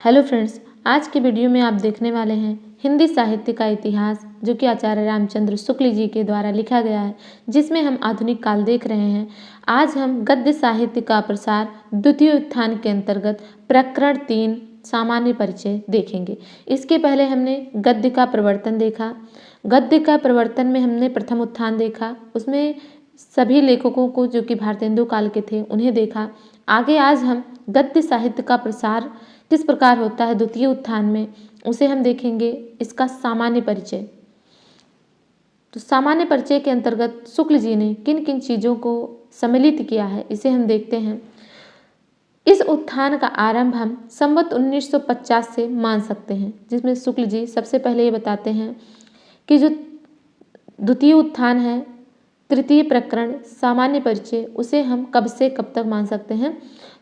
Hello friends, आज के video में आप देखने वाले हैं हिंदी साहित्य का इतिहास, जो कि आचार्य रामचंद्र शुक्ल जी के द्वारा लिखा गया है, जिसमें हम आधुनिक काल देख रहे हैं। आज हम गद्य साहित्य का प्रसार द्वितीय उत्थान के अंतर्गत प्रकरण 3 सामान्य परिचय देखेंगे। इसके पहले हमने गद्य का प्रवर्तन देखा। गद्य का प्रवर्तन में हमने प्रथम उत्थान देखा, उसमें सभी लेखकों को जो कि भारतेंदु काल के थे उन्हें देखा। आगे आज हम गद्य साहित्य का प्रसार किस प्रकार होता है द्वितीय उत्थान में, उसे हम देखेंगे। इसका सामान्य परिचय, तो सामान्य परिचय के अंतर्गत शुक्ल जी ने किन किन चीज़ों को सम्मिलित किया है, इसे हम देखते हैं। इस उत्थान का आरंभ हम संवत 1950 से मान सकते हैं, जिसमें शुक्ल जी सबसे पहले ये बताते हैं कि जो द्वितीय उत्थान है, तृतीय प्रकरण सामान्य परिचय, उसे हम कब से कब तक मान सकते हैं,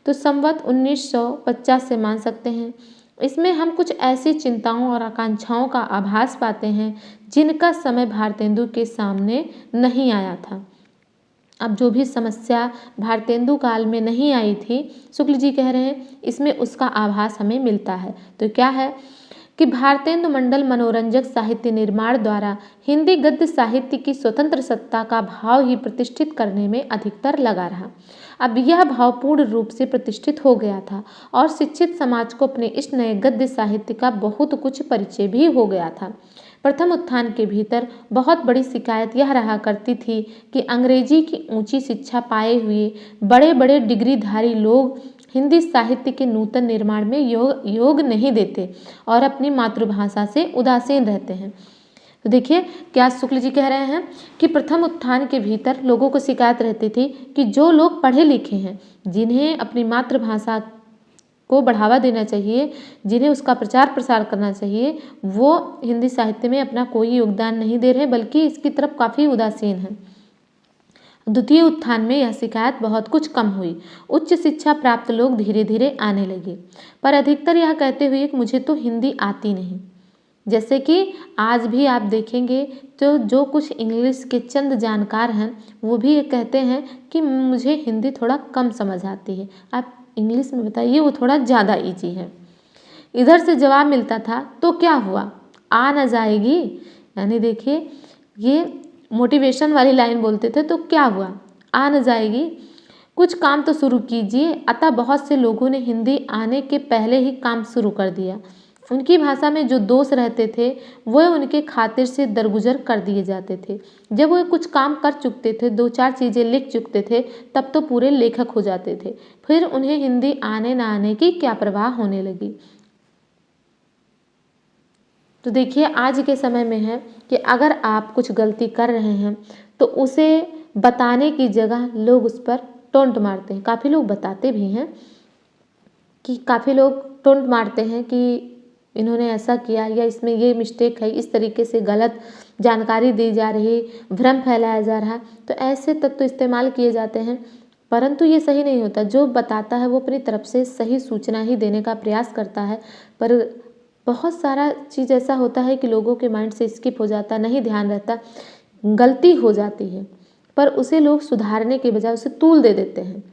तो संवत 1950 से मान सकते हैं। इसमें हम कुछ ऐसी चिंताओं और आकांक्षाओं का आभास पाते हैं जिनका समय भारतेंदु के सामने नहीं आया था। अब जो भी समस्या भारतेंदु काल में नहीं आई थी, शुक्ल जी कह रहे हैं इसमें उसका आभास हमें मिलता है। तो क्या है कि भारतेंदु मंडल मनोरंजक साहित्य निर्माण द्वारा हिंदी गद्य साहित्य की स्वतंत्र सत्ता का भाव ही प्रतिष्ठित करने में अधिकतर लगा रहा। अब यह भाव पूर्ण रूप से प्रतिष्ठित हो गया था और शिक्षित समाज को अपने इस नए गद्य साहित्य का बहुत कुछ परिचय भी हो गया था। प्रथम उत्थान के भीतर बहुत बड़ी शिकायत यह रहा करती थी कि अंग्रेजी की ऊंची शिक्षा पाए हुए बड़े बड़े डिग्रीधारी लोग हिंदी साहित्य के नूतन निर्माण में योग नहीं देते और अपनी मातृभाषा से उदासीन रहते हैं। तो देखिए क्या शुक्ल जी कह रहे हैं कि प्रथम उत्थान के भीतर लोगों को शिकायत रहती थी कि जो लोग पढ़े लिखे हैं, जिन्हें अपनी मातृभाषा को बढ़ावा देना चाहिए, जिन्हें उसका प्रचार प्रसार करना चाहिए, वो हिंदी साहित्य में अपना कोई योगदान नहीं दे रहे, बल्कि इसकी तरफ काफ़ी उदासीन हैं। द्वितीय उत्थान में यह शिकायत बहुत कुछ कम हुई। उच्च शिक्षा प्राप्त लोग धीरे धीरे आने लगे, पर अधिकतर यह कहते हुए कि मुझे तो हिंदी आती नहीं। जैसे कि आज भी आप देखेंगे तो जो कुछ इंग्लिश के चंद जानकार हैं, वो भी ये कहते हैं कि मुझे हिंदी थोड़ा कम समझ आती है, आप इंग्लिश में बताइए, वो थोड़ा ज़्यादा ईजी है। इधर से जवाब मिलता था तो क्या हुआ, आ न जाएगी, यानी देखिए ये मोटिवेशन वाली लाइन बोलते थे, तो क्या हुआ, आ न जाएगी, कुछ काम तो शुरू कीजिए। अतः बहुत से लोगों ने हिंदी आने के पहले ही काम शुरू कर दिया। उनकी भाषा में जो दोष रहते थे वह उनके खातिर से दरगुजर कर दिए जाते थे। जब वह कुछ काम कर चुकते थे, 2-4 चीज़ें लिख चुकते थे, तब तो पूरे लेखक हो जाते थे। फिर उन्हें हिंदी आने ना आने की क्या परवाह होने लगी। तो देखिए आज के समय में है कि अगर आप कुछ गलती कर रहे हैं तो उसे बताने की जगह लोग उस पर टोंट मारते हैं। काफ़ी लोग बताते भी हैं कि काफ़ी लोग टोंट मारते हैं कि इन्होंने ऐसा किया या इसमें ये मिस्टेक है, इस तरीके से गलत जानकारी दी जा रही, भ्रम फैलाया जा रहा, तो ऐसे तत्व इस्तेमाल किए जाते हैं। परंतु ये सही नहीं होता। जो बताता है वो अपनी तरफ से सही सूचना ही देने का प्रयास करता है, पर बहुत सारा चीज़ ऐसा होता है कि लोगों के माइंड से स्किप हो जाता, नहीं ध्यान रहता, गलती हो जाती है, पर उसे लोग सुधारने के बजाय उसे तूल दे देते हैं।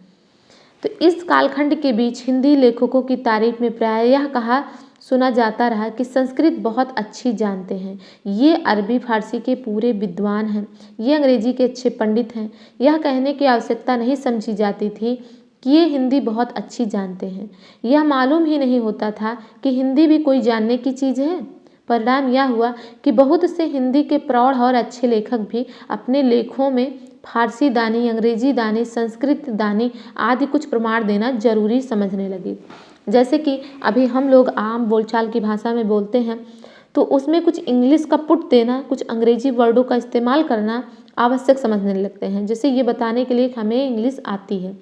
तो इस कालखंड के बीच हिंदी लेखकों की तारीफ में प्रायः यह कहा सुना जाता रहा कि संस्कृत बहुत अच्छी जानते हैं, ये अरबी फारसी के पूरे विद्वान हैं, ये अंग्रेजी के अच्छे पंडित हैं। यह कहने की आवश्यकता नहीं समझी जाती थी कि ये हिंदी बहुत अच्छी जानते हैं। यह मालूम ही नहीं होता था कि हिंदी भी कोई जानने की चीज़ है। परिणाम यह हुआ कि बहुत से हिंदी के प्रौढ़ और अच्छे लेखक भी अपने लेखों में फारसी दानी, अंग्रेजी दानी, संस्कृत दानी आदि कुछ प्रमाण देना जरूरी समझने लगे। जैसे कि अभी हम लोग आम बोलचाल की भाषा में बोलते हैं, तो उसमें कुछ इंग्लिश का पुट देना, कुछ अंग्रेजी वर्डों का इस्तेमाल करना आवश्यक समझने लगते हैं। जैसे ये बताने के लिए हमें इंग्लिश आती है,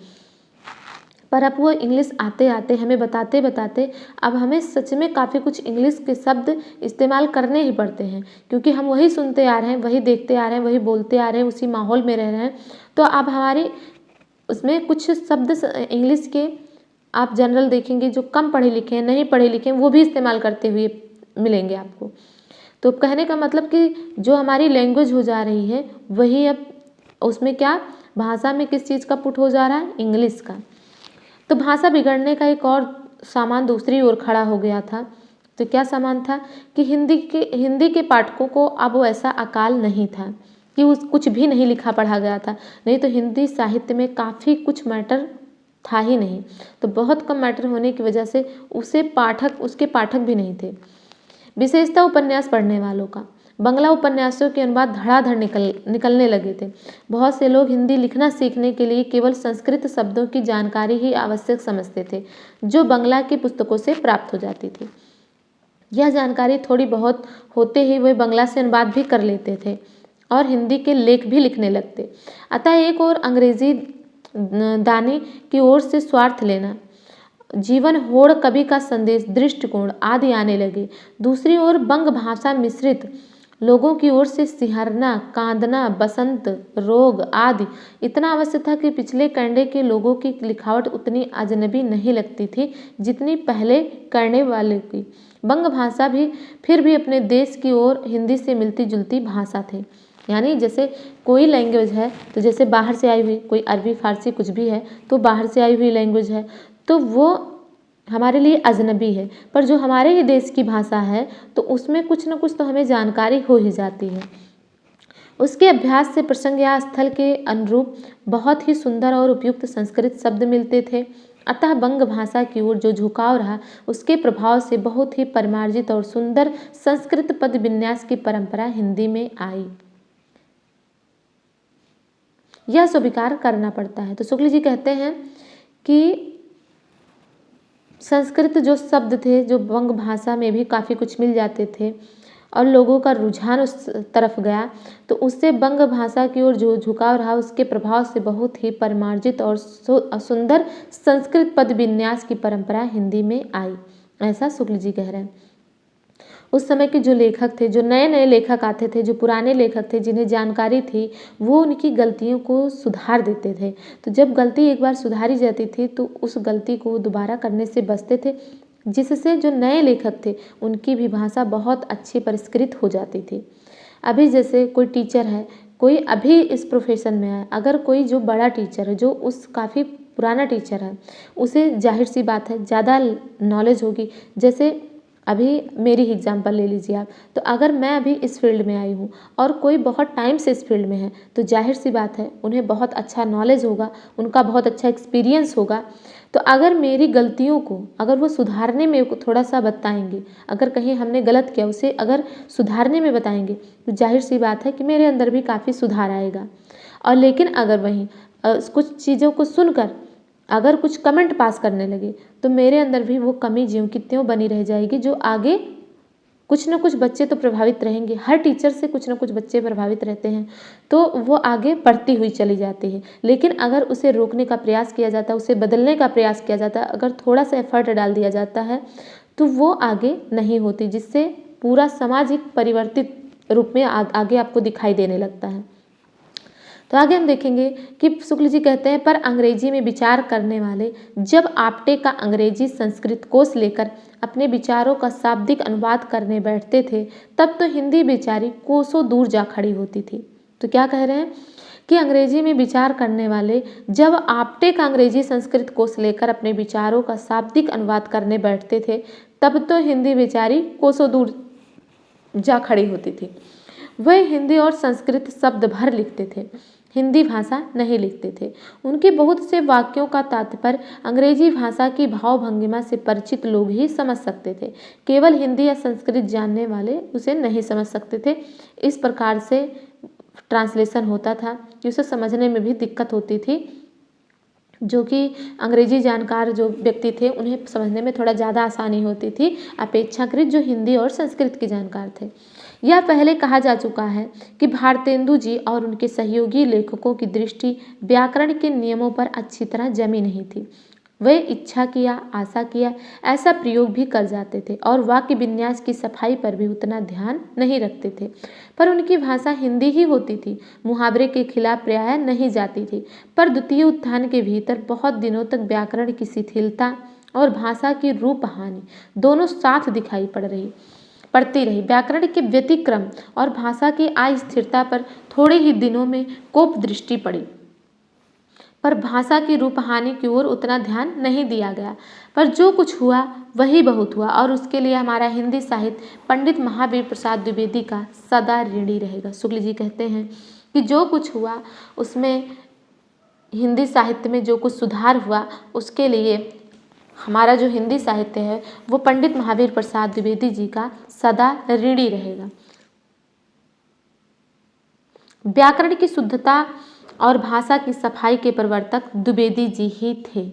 पर अब वो इंग्लिश आते आते हमें बताते बताते अब हमें सच में काफ़ी कुछ इंग्लिश के शब्द इस्तेमाल करने ही पड़ते हैं, क्योंकि हम वही सुनते आ रहे हैं, वही देखते आ रहे हैं, वही बोलते आ रहे हैं, उसी माहौल में रह रहे हैं। तो अब हमारे उसमें कुछ शब्द इंग्लिश के आप जनरल देखेंगे, जो कम पढ़े लिखे हैं, नहीं पढ़े लिखे हैं, वो भी इस्तेमाल करते हुए मिलेंगे आपको। तो कहने का मतलब कि जो हमारी लैंग्वेज हो जा रही है, वही अब उसमें क्या भाषा में किस चीज़ का पुट हो जा रहा है, इंग्लिश का। तो भाषा बिगड़ने का एक और सामान दूसरी ओर खड़ा हो गया था। तो क्या सामान था कि हिंदी के पाठकों को अब वो ऐसा अकाल नहीं था कि उस कुछ भी नहीं लिखा पढ़ा गया था। नहीं तो हिंदी साहित्य में काफ़ी कुछ मैटर था ही नहीं, तो बहुत कम मैटर होने की वजह से उसके पाठक भी नहीं थे। विशेषता उपन्यास पढ़ने वालों का, बंगला उपन्यासों के अनुवाद धड़ाधड़ निकलने लगे थे। बहुत से लोग हिंदी लिखना सीखने के लिए केवल संस्कृत शब्दों की जानकारी ही आवश्यक समझते थे, जो बंगला की पुस्तकों से प्राप्त हो जाती थी। यह जानकारी थोड़ी बहुत होते ही वे बंगला से अनुवाद भी कर लेते थे और हिंदी के लेख भी लिखने लगते। अतः एक और अंग्रेजी दानी की ओर से स्वार्थ लेना, जीवन होड़, कवि का संदेश, दृष्टिकोण आदि आने लगे। दूसरी ओर बंग भाषा मिश्रित लोगों की ओर से सिहरना, कांदना, बसंत, रोग आदि इतना आवश्यक था कि पिछले कंडे के लोगों की लिखावट उतनी अजनबी नहीं लगती थी जितनी पहले करने वाले की। बंग भाषा भी फिर भी अपने देश की ओर हिंदी से मिलती जुलती भाषा थे। यानी जैसे कोई लैंग्वेज है तो जैसे बाहर से आई हुई, कोई अरबी फारसी कुछ भी है तो बाहर से आई हुई लैंग्वेज है, तो वो हमारे लिए अजनबी है। पर जो हमारे ही देश की भाषा है तो उसमें कुछ न कुछ तो हमें जानकारी हो ही जाती है। उसके अभ्यास से प्रसंग या स्थल के अनुरूप बहुत ही सुंदर और उपयुक्त संस्कृत शब्द मिलते थे। अतः बंग भाषा की ओर जो झुकाव रहा, उसके प्रभाव से बहुत ही परिमार्जित और सुंदर संस्कृत पद विन्यास की परंपरा हिंदी में आई। यह स्वीकार करना पड़ता है। तो शुक्ल जी कहते हैं कि संस्कृत जो शब्द थे, जो बंग भाषा में भी काफ़ी कुछ मिल जाते थे और लोगों का रुझान उस तरफ गया, तो उससे बंग भाषा की ओर जो झुकाव रहा, उसके प्रभाव से बहुत ही परिमार्जित और सुंदर संस्कृत पद विन्यास की परंपरा हिंदी में आई, ऐसा शुक्ल जी कह रहे हैं। उस समय के जो लेखक थे, जो नए नए लेखक आते थे, जो पुराने लेखक थे जिन्हें जानकारी थी, वो उनकी गलतियों को सुधार देते थे। तो जब गलती एक बार सुधारी जाती थी तो उस गलती को दोबारा करने से बचते थे, जिससे जो नए लेखक थे उनकी भी भाषा बहुत अच्छी परिष्कृत हो जाती थी। अभी जैसे कोई टीचर है, कोई अभी इस प्रोफेशन में है, अगर कोई जो बड़ा टीचर है, जो उस काफ़ी पुराना टीचर है, उसे जाहिर सी बात है ज़्यादा नॉलेज होगी। जैसे अभी मेरी एग्जांपल ले लीजिए आप, तो अगर मैं अभी इस फील्ड में आई हूँ और कोई बहुत टाइम से इस फील्ड में है, तो जाहिर सी बात है उन्हें बहुत अच्छा नॉलेज होगा, उनका बहुत अच्छा एक्सपीरियंस होगा। तो अगर मेरी गलतियों को अगर वो सुधारने में थोड़ा सा बताएंगे, अगर कहीं हमने गलत किया उसे अगर सुधारने में बताएंगे, तो जाहिर सी बात है कि मेरे अंदर भी काफ़ी सुधार आएगा। और लेकिन अगर वहीं कुछ चीज़ों को सुनकर अगर कुछ कमेंट पास करने लगे, तो मेरे अंदर भी वो कमी ज्यों की त्यों बनी रह जाएगी, जो आगे कुछ न कुछ बच्चे तो प्रभावित रहेंगे। हर टीचर से कुछ न कुछ बच्चे प्रभावित रहते हैं, तो वो आगे बढ़ती हुई चली जाती है। लेकिन अगर उसे रोकने का प्रयास किया जाता है, उसे बदलने का प्रयास किया जाता है, अगर थोड़ा सा एफर्ट डाल दिया जाता है, तो वो आगे नहीं होती, जिससे पूरा समाज एक परिवर्तित रूप में आगे आपको दिखाई देने लगता है। तो आगे हम देखेंगे कि शुक्ल जी कहते हैं, पर अंग्रेजी में विचार करने वाले जब आपटे का अंग्रेजी संस्कृत कोश लेकर अपने विचारों का शाब्दिक अनुवाद करने बैठते थे, तब तो हिंदी बेचारी कोसों दूर जा खड़ी होती थी। तो क्या कह रहे हैं कि अंग्रेजी में विचार करने वाले जब आपटे का अंग्रेजी संस्कृत कोश लेकर अपने विचारों का शाब्दिक अनुवाद करने बैठते थे, तब तो हिंदी बेचारी कोसों दूर जा खड़ी होती थी। वह हिंदी और संस्कृत शब्द भर लिखते थे, हिंदी भाषा नहीं लिखते थे। उनके बहुत से वाक्यों का तात्पर्य अंग्रेजी भाषा की भाव भंगिमा से परिचित लोग ही समझ सकते थे, केवल हिंदी या संस्कृत जानने वाले उसे नहीं समझ सकते थे। इस प्रकार से ट्रांसलेशन होता था कि उसे समझने में भी दिक्कत होती थी। जो कि अंग्रेजी जानकार जो व्यक्ति थे उन्हें समझने में थोड़ा ज़्यादा आसानी होती थी अपेक्षाकृत जो हिंदी और संस्कृत के जानकार थे। यह पहले कहा जा चुका है कि भारतेंदु जी और उनके सहयोगी लेखकों की दृष्टि व्याकरण के नियमों पर अच्छी तरह जमी नहीं थी। वे इच्छा किया, आशा किया ऐसा प्रयोग भी कर जाते थे और वाक्य विन्यास की सफाई पर भी उतना ध्यान नहीं रखते थे, पर उनकी भाषा हिंदी ही होती थी, मुहावरे के खिलाफ प्रायः नहीं जाती थी। पर द्वितीय उत्थान के भीतर बहुत दिनों तक व्याकरण की शिथिलता और भाषा की रूप हानि दोनों साथ दिखाई पड़ती रही। व्याकरण के व्यतिक्रम और भाषा की अस्थिरता पर थोड़े ही दिनों में कोप दृष्टि पड़ी। पर भाषा की रूपहानि की ओर उतना ध्यान नहीं दिया गया। पर जो कुछ हुआ वही बहुत हुआ और उसके लिए हमारा हिंदी साहित्य पंडित महावीर प्रसाद द्विवेदी का सदा ऋणी रहेगा। शुक्ल जी कहते हैं कि जो कुछ हुआ उसमें हिंदी साहित्य में जो कुछ सुधार हुआ उसके लिए हमारा जो हिंदी साहित्य है वो पंडित महावीर प्रसाद द्विवेदी जी का सदा ऋणी रहेगा। व्याकरण की शुद्धता और भाषा की सफाई के प्रवर्तक द्विवेदी जी ही थे।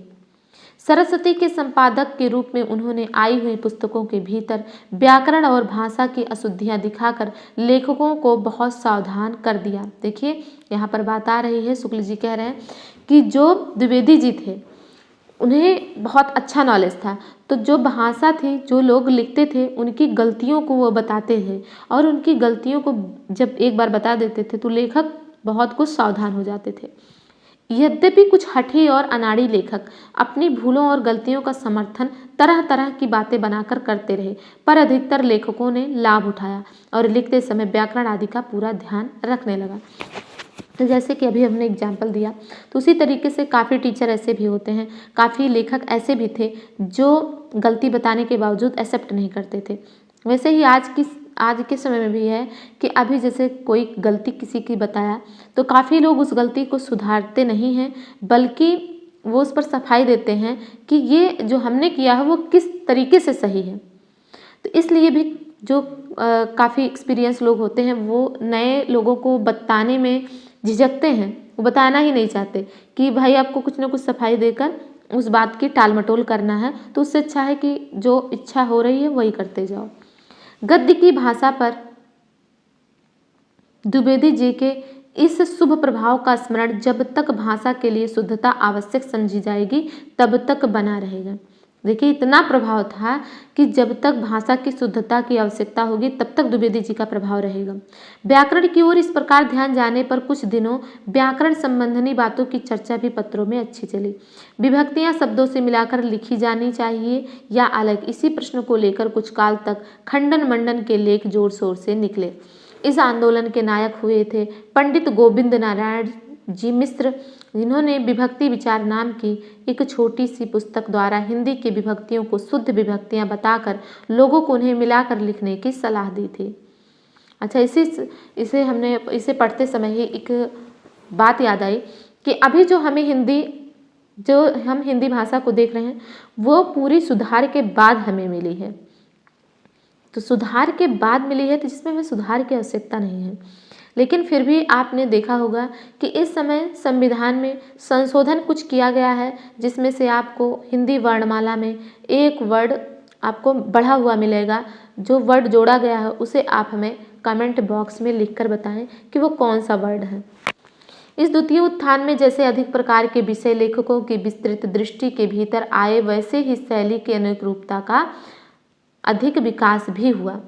सरस्वती के संपादक के रूप में उन्होंने आई हुई पुस्तकों के भीतर व्याकरण और भाषा की अशुद्धियां दिखाकर लेखकों को बहुत सावधान कर दिया। देखिए यहाँ पर बात आ रही है, शुक्ल जी कह रहे हैं कि जो द्विवेदी जी थे उन्हें बहुत अच्छा नॉलेज था, तो जो भाषा थी, जो लोग लिखते थे उनकी गलतियों को वो बताते थे और उनकी गलतियों को जब एक बार बता देते थे तो लेखक बहुत कुछ सावधान हो जाते थे। यद्यपि कुछ हठी और अनाड़ी लेखक अपनी भूलों और गलतियों का समर्थन तरह तरह की बातें बनाकर करते रहे, पर अधिकतर लेखकों ने लाभ उठाया और लिखते समय व्याकरण आदि का पूरा ध्यान रखने लगा। तो जैसे कि अभी हमने एग्जाम्पल दिया, तो उसी तरीके से काफ़ी टीचर ऐसे भी होते हैं, काफ़ी लेखक ऐसे भी थे जो गलती बताने के बावजूद एक्सेप्ट नहीं करते थे। वैसे ही आज के समय में भी है कि अभी जैसे कोई गलती किसी की बताया तो काफ़ी लोग उस गलती को सुधारते नहीं हैं, बल्कि वो उस पर सफाई देते हैं कि ये जो हमने किया है वो किस तरीके से सही है। तो इसलिए भी जो काफ़ी एक्सपीरियंस लोग होते हैं वो नए लोगों को बताने में झिझकते हैं, वो बताना ही नहीं चाहते कि भाई आपको कुछ ना कुछ सफाई देकर उस बात की टाल मटोल करना है, तो उससे अच्छा है कि जो इच्छा हो रही है वही करते जाओ। गद्य की भाषा पर द्विवेदी जी के इस शुभ प्रभाव का स्मरण जब तक भाषा के लिए शुद्धता आवश्यक समझी जाएगी तब तक बना रहेगा। देखिए इतना प्रभाव था कि जब तक भाषा की शुद्धता की आवश्यकता होगी तब तक द्विवेदी जी का प्रभाव रहेगा। व्याकरण की ओर इस प्रकार ध्यान जाने पर कुछ दिनों व्याकरण संबंधी बातों की चर्चा भी पत्रों में अच्छी चली। विभक्तियां शब्दों से मिलाकर लिखी जानी चाहिए या अलग, इसी प्रश्न को लेकर कुछ काल तक खंडन मंडन के लेख जोर शोर से निकले। इस आंदोलन के नायक हुए थे पंडित गोविंद नारायण जी मिश्र, जिन्होंने विभक्ति विचार नाम की एक छोटी सी पुस्तक द्वारा हिंदी की विभक्तियों को शुद्ध विभक्तियां बताकर लोगों को उन्हें मिलाकर लिखने की सलाह दी थी। अच्छा, इसे पढ़ते समय ही एक बात याद आई कि अभी जो हम हिंदी भाषा को देख रहे हैं वो पूरी सुधार के बाद हमें मिली है। तो सुधार के बाद मिली है तो जिसमें हमें सुधार की आवश्यकता नहीं है, लेकिन फिर भी आपने देखा होगा कि इस समय संविधान में संशोधन कुछ किया गया है जिसमें से आपको हिंदी वर्णमाला में एक वर्ड आपको बढ़ा हुआ मिलेगा। जो वर्ड जोड़ा गया है उसे आप हमें कमेंट बॉक्स में लिखकर बताएं कि वो कौन सा वर्ड है। इस द्वितीय उत्थान में जैसे अधिक प्रकार के विषय लेखकों की विस्तृत दृष्टि के भीतर आए, वैसे ही शैली की अनुरूपता का अधिक विकास भी हुआ।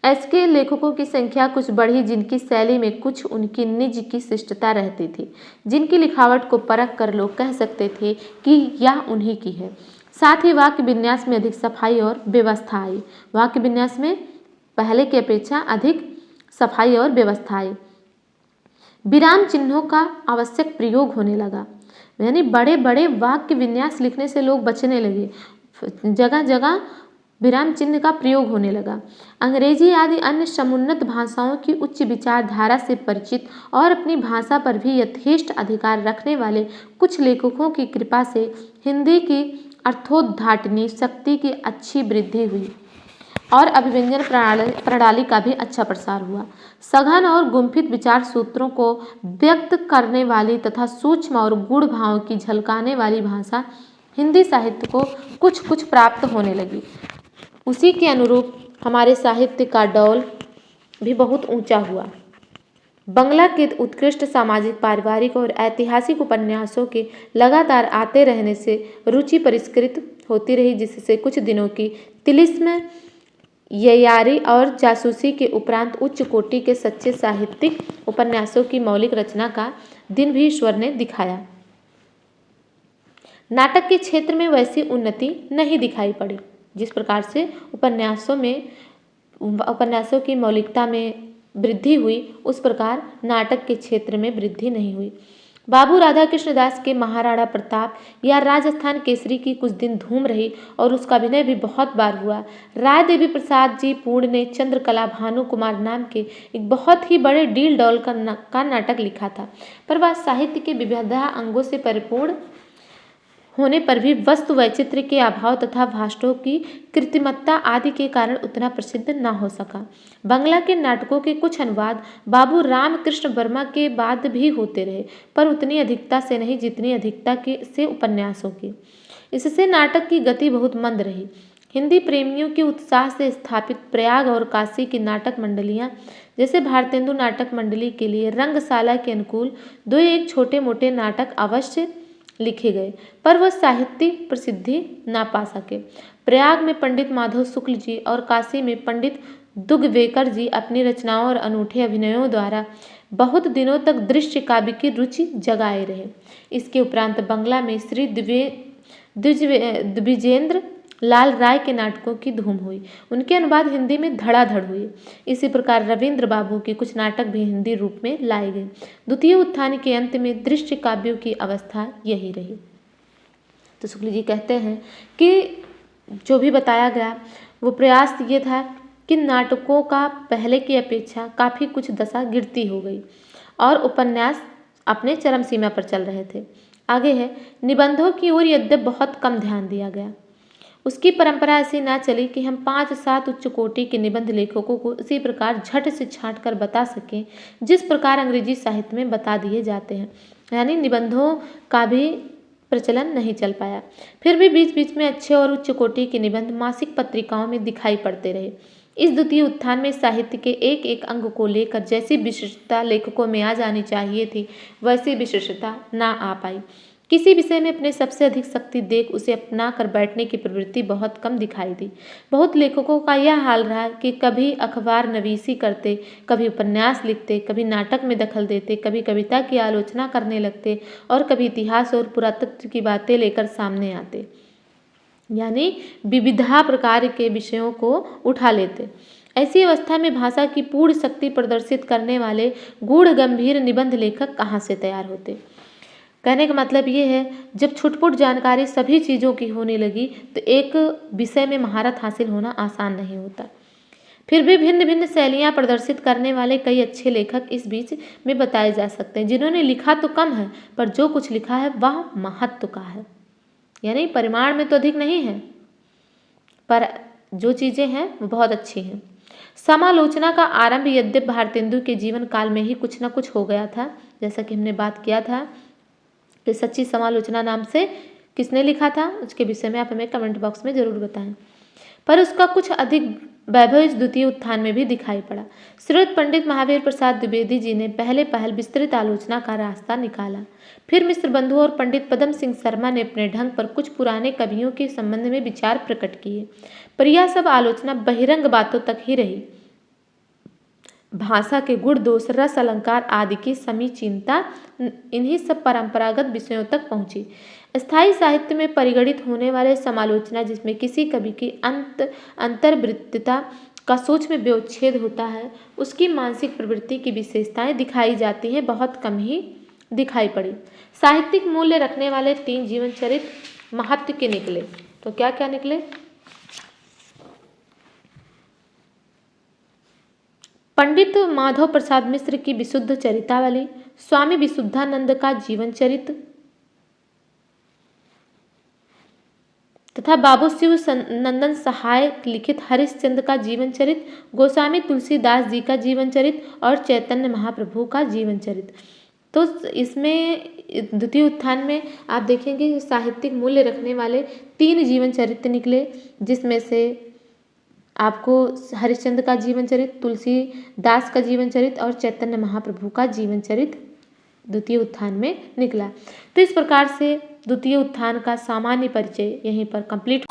ऐसे लेखकों की संख्या कुछ बढ़ी जिनकी शैली में कुछ उनकी निज की शिष्टता रहती थी, जिनकी लिखावट को परख कर लोग कह सकते थे कि यह उन्हीं की है। साथ ही वाक्य विन्यास में अधिक सफाई और व्यवस्था आई। वाक्य विन्यास में पहले की अपेक्षा अधिक सफाई और व्यवस्था आई। विराम चिन्हों का आवश्यक प्रयोग होने लगा, यानी बड़े बड़े वाक्य विन्यास लिखने से लोग बचने लगे, जगह जगह विराम चिन्ह का प्रयोग होने लगा। अंग्रेजी आदि अन्य समुन्नत भाषाओं की उच्च विचारधारा से परिचित और अपनी भाषा पर भी यथेष्ट अधिकार रखने वाले कुछ लेखकों की कृपा से हिंदी की अर्थोद्धाटनी शक्ति की अच्छी वृद्धि हुई और अभिव्यंजन प्रणाली का भी अच्छा प्रसार हुआ। सघन और गुंफित विचार सूत्रों को व्यक्त करने वाली तथा सूक्ष्म और गूढ़ भावों की झलकाने वाली भाषा हिंदी साहित्य को कुछ कुछ प्राप्त होने लगी। उसी के अनुरूप हमारे साहित्य का डौल भी बहुत ऊंचा हुआ। बंगला के उत्कृष्ट सामाजिक, पारिवारिक और ऐतिहासिक उपन्यासों के लगातार आते रहने से रुचि परिष्कृत होती रही, जिससे कुछ दिनों की तिलिस्म, ययारी और जासूसी के उपरांत उच्च कोटि के सच्चे साहित्यिक उपन्यासों की मौलिक रचना का दिन भी ईश्वर ने दिखाया। नाटक के क्षेत्र में वैसी उन्नति नहीं दिखाई पड़ी जिस प्रकार से उपन्यासों की मौलिकता में वृद्धि हुई, उस प्रकार नाटक के क्षेत्र में वृद्धि नहीं हुई। बाबू राधा कृष्ण दास के महाराणा प्रताप या राजस्थान केसरी की कुछ दिन धूम रही और उसका अभिनय भी बहुत बार हुआ। राय देवी प्रसाद जी पूर्ण ने चंद्रकला भानु कुमार नाम के एक बहुत ही बड़े डील डॉल का नाटक लिखा था, पर वह साहित्य के विविधता अंगों से परिपूर्ण होने पर भी वस्तु वैचित्र्य के अभाव तथा भाषाओं की कृत्रिमता आदि के कारण उतना प्रसिद्ध न हो सका। बंगला के नाटकों के कुछ अनुवाद बाबू रामकृष्ण वर्मा के बाद भी होते रहे, पर उतनी अधिकता से नहीं जितनी अधिकता के से उपन्यासों की। इससे नाटक की गति बहुत मंद रही। हिंदी प्रेमियों के उत्साह से स्थापित प्रयाग और काशी की नाटक मंडलियाँ जैसे भारतेंदु नाटक मंडली के लिए रंगशाला के अनुकूल दो एक छोटे मोटे नाटक अवश्य लिखे गए, पर वह साहित्यिक प्रसिद्धि ना पा सके। प्रयाग में पंडित माधव शुक्ल जी और काशी में पंडित दुग्वेकर जी अपनी रचनाओं और अनूठे अभिनयों द्वारा बहुत दिनों तक दृश्य काव्य की रुचि जगाए रहे। इसके उपरांत बंगला में श्री द्विजेंद्र लाल राय के नाटकों की धूम हुई। उनके अनुवाद हिंदी में धड़ाधड़ हुए। इसी प्रकार रविंद्र बाबू के कुछ नाटक भी हिंदी रूप में लाए गए। द्वितीय उत्थान के अंत में दृश्य काव्यों की अवस्था यही रही। तो शुक्ल जी कहते हैं कि जो भी बताया गया वो प्रयास ये था कि नाटकों का पहले की अपेक्षा काफ़ी कुछ दशा गिरती हो गई और उपन्यास अपने चरम सीमा पर चल रहे थे। आगे है, निबंधों की ओर यद्यप बहुत कम ध्यान दिया गया। उसकी परंपरा ऐसी ना चली कि हम 5-7 उच्च कोटि के निबंध लेखकों को इसी प्रकार झट से छांट कर बता सकें जिस प्रकार अंग्रेजी साहित्य में बता दिए जाते हैं। यानी निबंधों का भी प्रचलन नहीं चल पाया। फिर भी बीच बीच में अच्छे और उच्च कोटि के निबंध मासिक पत्रिकाओं में दिखाई पड़ते रहे। इस द्वितीय उत्थान में साहित्य के एक एक अंग को लेकर जैसी विशिष्टता लेखकों में आ जानी चाहिए थी वैसी विशिष्टता ना आ पाई। किसी विषय में अपने सबसे अधिक शक्ति देख उसे अपना कर बैठने की प्रवृत्ति बहुत कम दिखाई दी। बहुत लेखकों का यह हाल रहा कि कभी अखबार नवीसी करते, कभी उपन्यास लिखते, कभी नाटक में दखल देते, कभी कविता की आलोचना करने लगते और कभी इतिहास और पुरातत्व की बातें लेकर सामने आते। यानी विविधा प्रकार के विषयों को उठा लेते। ऐसी अवस्था में भाषा की पूर्ण शक्ति प्रदर्शित करने वाले गूढ़ गंभीर निबंध लेखक कहाँ से तैयार होते। कहने का मतलब ये है, जब छुटपुट जानकारी सभी चीज़ों की होने लगी तो एक विषय में महारत हासिल होना आसान नहीं होता। फिर भी भिन्न भिन्न शैलियाँ प्रदर्शित करने वाले कई अच्छे लेखक इस बीच में बताए जा सकते हैं, जिन्होंने लिखा तो कम है पर जो कुछ लिखा है वह महत्व का है। यानी परिमाण में तो अधिक नहीं है पर जो चीज़ें हैं वो बहुत अच्छी हैं। समालोचना का आरंभ यद्यप भारतेंदु के जीवन काल में ही कुछ न कुछ हो गया था, जैसा कि हमने बात किया था कि सच्ची समालोचना नाम से किसने लिखा था, उसके विषय में आप हमें कमेंट बॉक्स में ज़रूर बताएं। पर उसका कुछ अधिक वैभव इस द्वितीय उत्थान में भी दिखाई पड़ा। श्रीयुत पंडित महावीर प्रसाद द्विवेदी जी ने पहल विस्तृत आलोचना का रास्ता निकाला। फिर मिश्र बंधु और पंडित पदम सिंह शर्मा ने अपने ढंग पर कुछ पुराने कवियों के संबंध में विचार प्रकट किए, पर यह सब आलोचना बहिरंग बातों तक ही रही। भाषा के गुण दोष, रस, अलंकार आदि की समीचीनता इन्हीं सब परंपरागत विषयों तक पहुंची। स्थायी साहित्य में परिगणित होने वाले समालोचना जिसमें किसी कवि की अंतर्वृत्तिता का सूक्ष्म व्यवच्छेद होता है, उसकी मानसिक प्रवृत्ति की विशेषताएं दिखाई जाती हैं, बहुत कम ही दिखाई पड़ी। साहित्यिक मूल्य रखने वाले 3 जीवन चरित्र महत्व के निकले। तो क्या क्या निकले? पंडित माधव प्रसाद मिश्र की विशुद्ध चरितावली, स्वामी विशुद्धानंद का जीवन चरित्र तथा बाबू शिव नंदन सहाय लिखित हरिश्चंद्र का जीवन चरित्र, गोस्वामी तुलसीदास जी का जीवन चरित्र और चैतन्य महाप्रभु का जीवन चरित्र। तो इसमें द्वितीय उत्थान में आप देखेंगे साहित्यिक मूल्य रखने वाले 3 जीवन चरित्र निकले, जिसमें से आपको हरिश्चंद्र का जीवन चरित्र, तुलसीदास का जीवन चरित्र और चैतन्य महाप्रभु का जीवन चरित्र द्वितीय उत्थान में निकला। तो इस प्रकार से द्वितीय उत्थान का सामान्य परिचय यहीं पर कंप्लीट